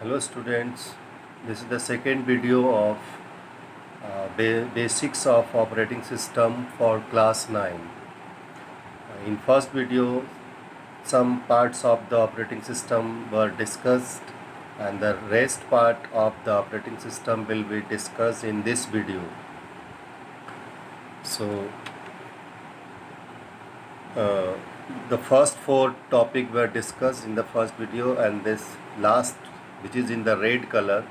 Hello students, this is the second video of basics of operating system for class 9. In first video, some parts of the operating system were discussed and the rest part of the operating system will be discussed in this video. So uh, the first four topics were discussed in the first video, and this last, which is in the red color,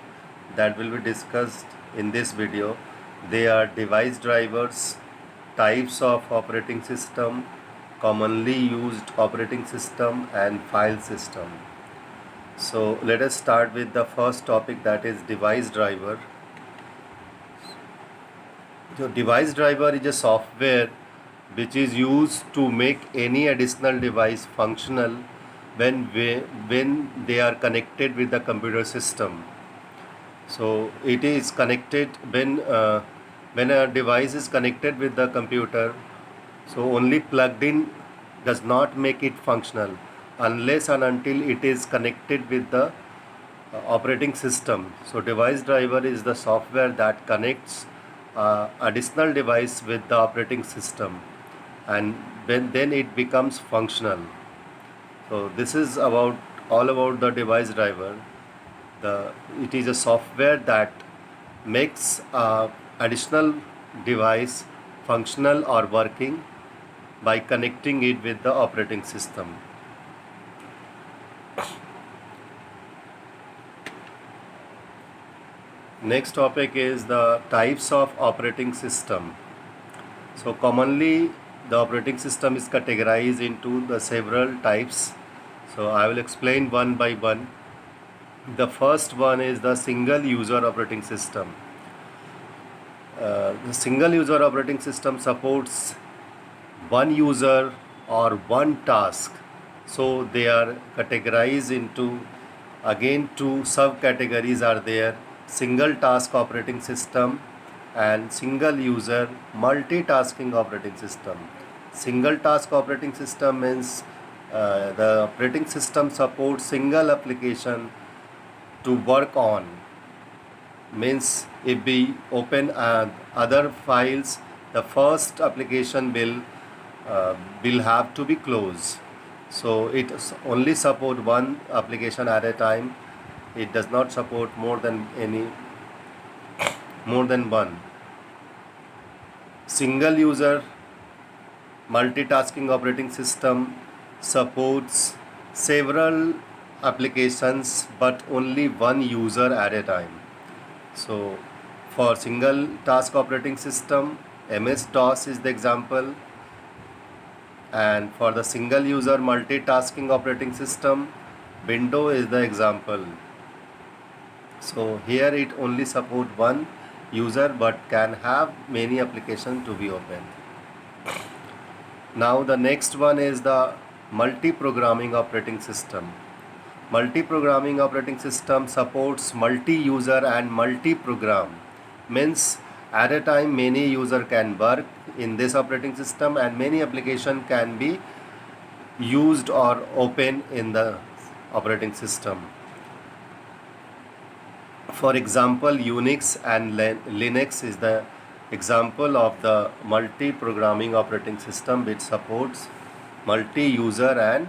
that will be discussed in this video. They are device drivers, types of operating system, commonly used operating system, and file system. So let us start with the first topic, that is device driver. So device driver is a software which is used to make any additional device functional when they are connected with the computer system. So it is connected when a device is connected with the computer. So only plugged in does not make it functional unless and until it is connected with the operating system. So device driver is the software that connects additional device with the operating system, and then it becomes functional. So this is all about the device driver. It is a software that makes additional device functional or working by connecting it with the operating system. Next topic is the types of operating system. So commonly the operating system is categorized into the several types. So I will explain one by one. The first one is the single user operating system. The single user operating system supports one user or one task. So they are categorized into, again, two subcategories are there: single task operating system and single user multitasking operating system. Single task operating system means the operating system supports single application to work on. Means if we open other files, the first application will have to be closed. So it only support one application at a time. It does not support more than one. Single user multitasking operating system supports several applications but only one user at a time. So for single task operating system, MS-DOS is the example, and for the single user multitasking operating system, Windows is the example. So here it only support one user but can have many applications to be opened. Now the next one is the multi-programming operating system. Multi-programming operating system supports multi-user and multi-program. Means at a time many user can work in this operating system and many application can be used or open in the operating system. For example, Unix and Linux is the example of the multi-programming operating system which supports multi-user and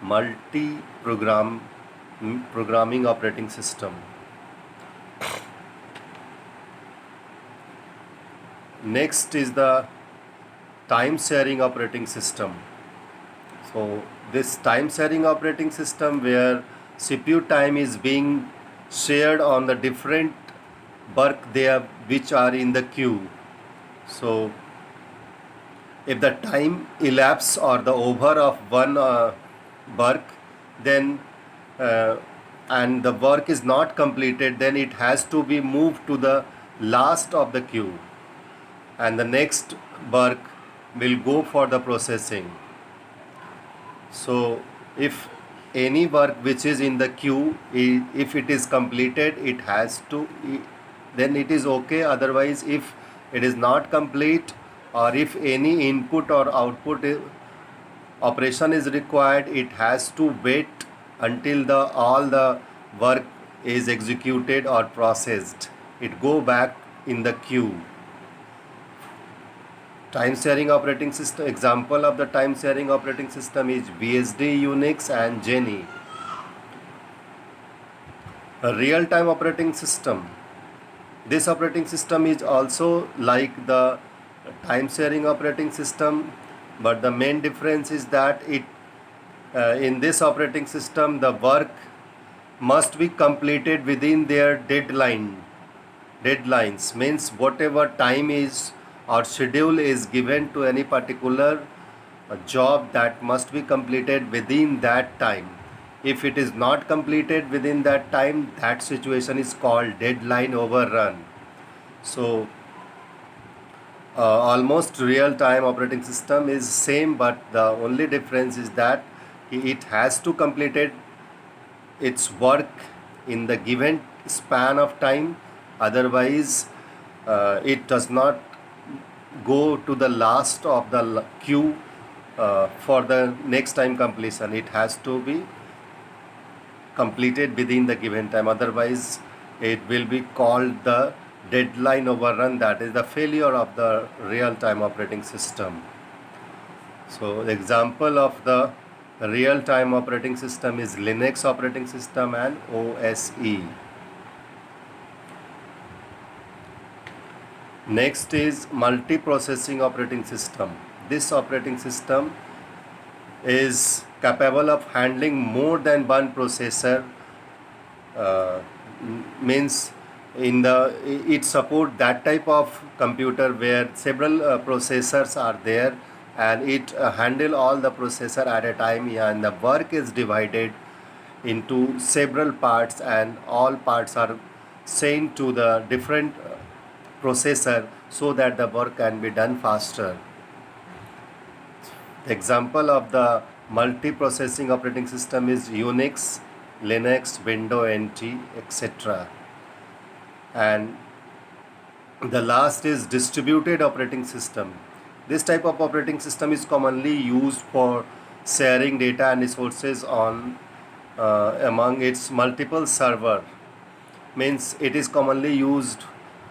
multi-programming operating system. Next is the time sharing operating system. So this time sharing operating system where CPU time is being shared on the different work which are in the queue. So if the time elapse or the over of one work, then and the work is not completed, then it has to be moved to the last of the queue and the next work will go for the processing. So if any work which is in the queue, if it is completed, then it is okay. Otherwise, if it is not complete, or if any input or output operation is required, it has to wait until all the work is executed or processed, it go back in the queue. Time sharing operating system, example of the time sharing operating system is BSD, Unix and Jenny. A real time operating system, this operating system is also like the time sharing operating system, but the main difference is that in this operating system the work must be completed within their deadlines means whatever time is or schedule is given to any particular job, that must be completed within that time. If it is not completed within that time, that situation is called deadline overrun. So almost real time operating system is same, but the only difference is that it has to completed its work in the given span of time. Otherwise it does not go to the last of the queue for the next time completion. It has to be completed within the given time, otherwise it will be called the deadline overrun. That is the failure of the real time operating system. So the example of the real time operating system is Linux operating system and OSE. Next is multiprocessing operating system. This operating system is capable of handling more than one processor, means in the it support that type of computer where several processors are there, and it handle all the processor at a time, and the work is divided into several parts, and all parts are sent to the different processor so that the work can be done faster. The example of the multiprocessing operating system is Unix, Linux, Windows NT, etc. And the last is distributed operating system. This type of operating system is commonly used for sharing data and resources on among its multiple server. Means it is commonly used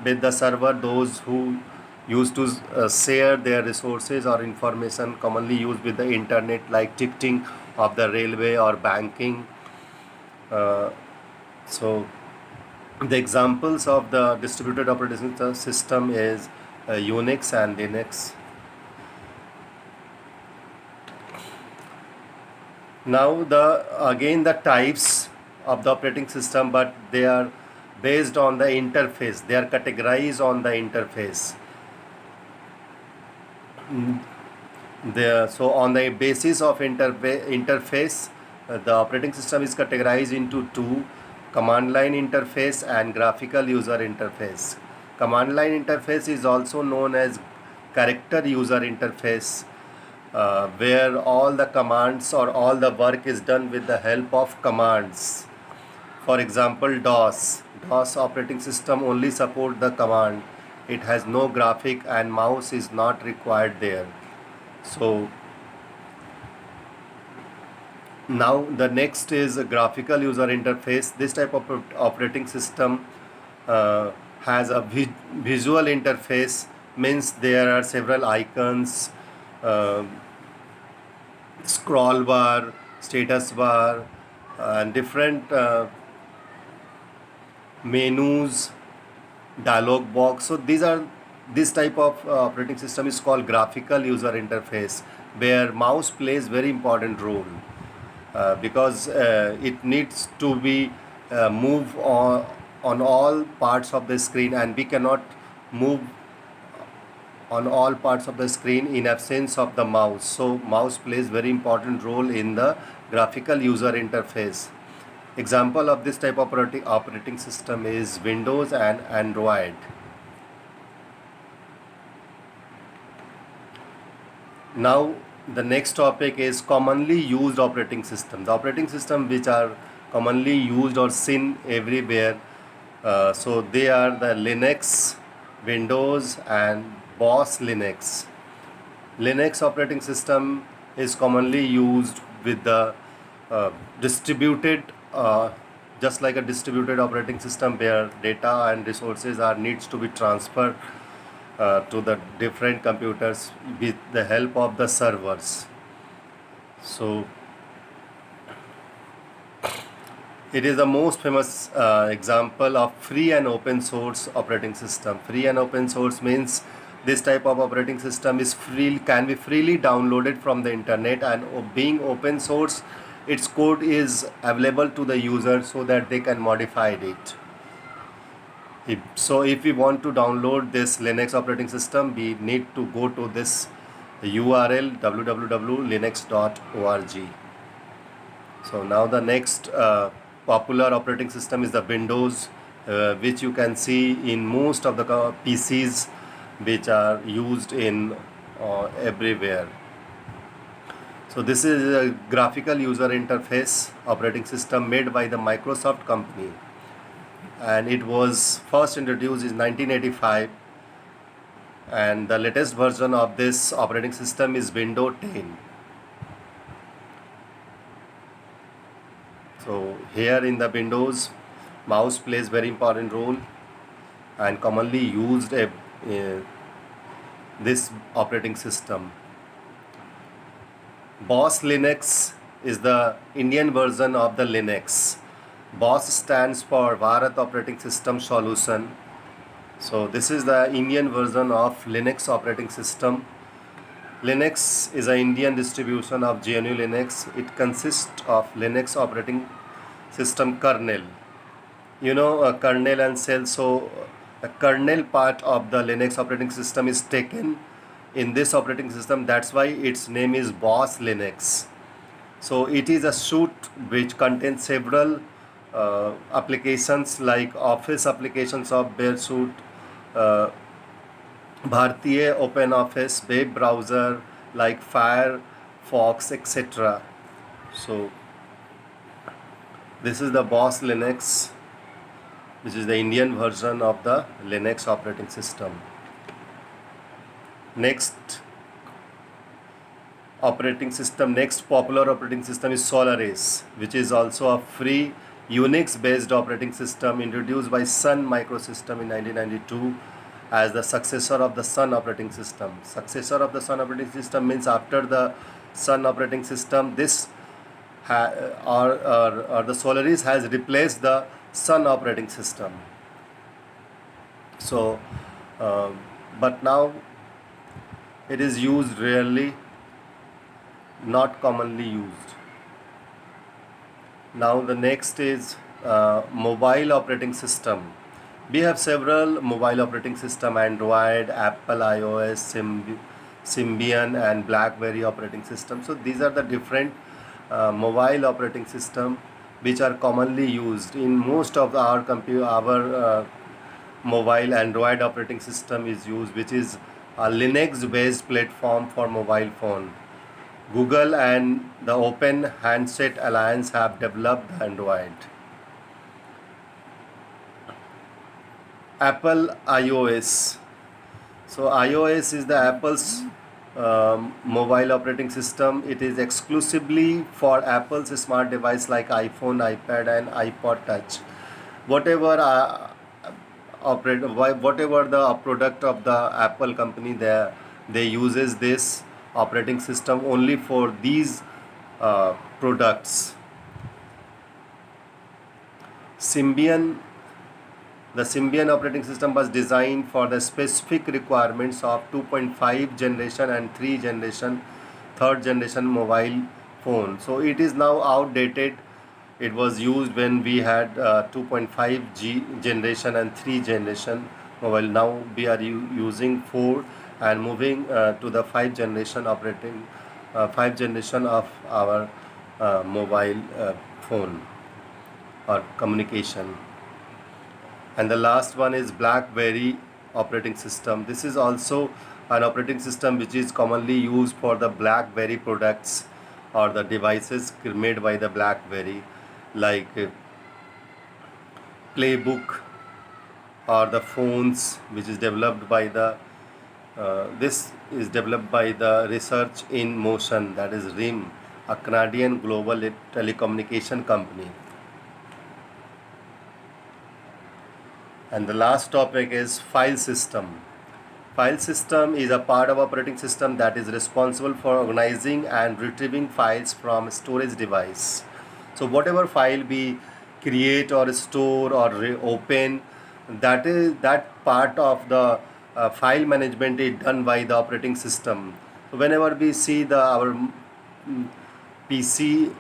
with the server, those who used to share their resources or information commonly used with the internet, like ticketing of the railway or banking. So the examples of the distributed operating system is Unix and Linux. Now again the types of the operating system, but they are based on the interface. They are categorized on the interface. So on the basis of interface, the operating system is categorized into two: command line interface and graphical user interface. Command line interface is also known as character user interface, where all the commands or all the work is done with the help of commands. For example, DOS operating system only support the command. It has no graphic and mouse is not required there. So now the next is a graphical user interface. This type of operating system has a visual interface, means there are several icons, scroll bar, status bar, and different menus, dialog box. So this type of operating system is called graphical user interface, where mouse plays very important role, because it needs to be move on all parts of the screen, and we cannot move on all parts of the screen in absence of the mouse. So mouse plays very important role in the graphical user interface. Example of this type of operating system is Windows and Android. Now the next topic is commonly used operating system. The operating system which are commonly used or seen everywhere. So they are the Linux, Windows and Boss Linux. Linux operating system is commonly used with the distributed just like a distributed operating system where data and resources are needs to be transferred to the different computers with the help of the servers. So it is the most famous example of free and open source operating system. Free and open source means this type of operating system is free, can be freely downloaded from the internet, and being open source, its code is available to the user so that they can modify it. If we want to download this Linux operating system, we need to go to this URL www.linux.org. So now the next popular operating system is the Windows, which you can see in most of the PCs which are used in everywhere. So this is a graphical user interface operating system made by the Microsoft company, and it was first introduced in 1985, and the latest version of this operating system is Windows 10. So here in the Windows, mouse plays very important role and commonly used this operating system. BOS Linux is the Indian version of the Linux. BOS stands for Bharat Operating System Solution. So this is the Indian version of Linux operating system. Linux is an Indian distribution of GNU Linux. It consists of Linux operating system kernel. You know, a kernel and shell. So the kernel part of the Linux operating system is taken in this operating system. That's why its name is BOS Linux. So it is a suite which contains several applications like Office applications of Bear suite, Bhartiya Open Office, web browser like Firefox, etc. So this is the BOS Linux, which is the Indian version of the Linux operating system. Next popular operating system is Solaris, which is also a free Unix based operating system introduced by Sun Microsystem in 1992 as the successor of the Sun operating system. Successor of the Sun operating system means after the Sun operating system, this the Solaris has replaced the Sun operating system. So but now it is used rarely, not commonly used. Now the next is mobile operating system. We have several mobile operating system: Android, Apple iOS, Symbian and BlackBerry operating system. So these are the different mobile operating system which are commonly used in most of our mobile. Android operating system is used, which is a Linux based platform for mobile phone. Google and the Open Handset Alliance have developed Android. Apple iOS. So iOS is the Apple's mobile operating system. It is exclusively for Apple's smart device like iPhone, iPad and iPod Touch. Whatever whatever the product of the Apple company, they uses this operating system only for these products. The Symbian operating system was designed for the specific requirements of 2.5 generation and 3rd generation mobile phone. So it is now outdated. It was used when we had 2.5 generation and 3 generation mobile. Now we are using 4 and moving to the 5 generation of our mobile phone or communication. And the last one is BlackBerry operating system. This is also an operating system which is commonly used for the BlackBerry products or the devices made by the BlackBerry, like Playbook or the phones, which is developed by the this is developed by the Research in Motion, that is RIM, a Canadian global telecommunication company. And the last topic is file system. File system is a part of operating system that is responsible for organizing and retrieving files from storage device. So whatever file we create or store or open, that part of the file management is done by the operating system. So whenever we see our PC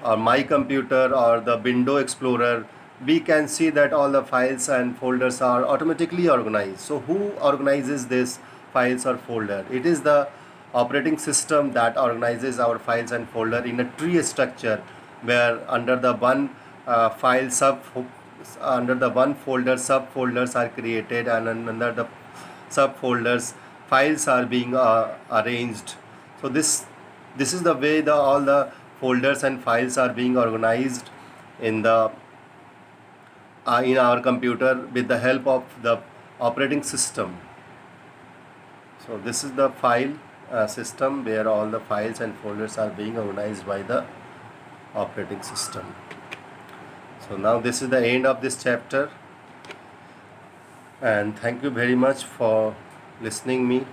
or my computer or the window explorer, we can see that all the files and folders are automatically organized. So who organizes this files or folder? It is the operating system that organizes our files and folder in a tree structure, where under the one file sub under the one folder subfolders are created, and under the subfolders files are being arranged. So this is the way all the folders and files are being organized in our computer with the help of the operating system. So this is the file system where all the files and folders are being organized by the operating system. So now this is the end of this chapter, and thank you very much for listening me.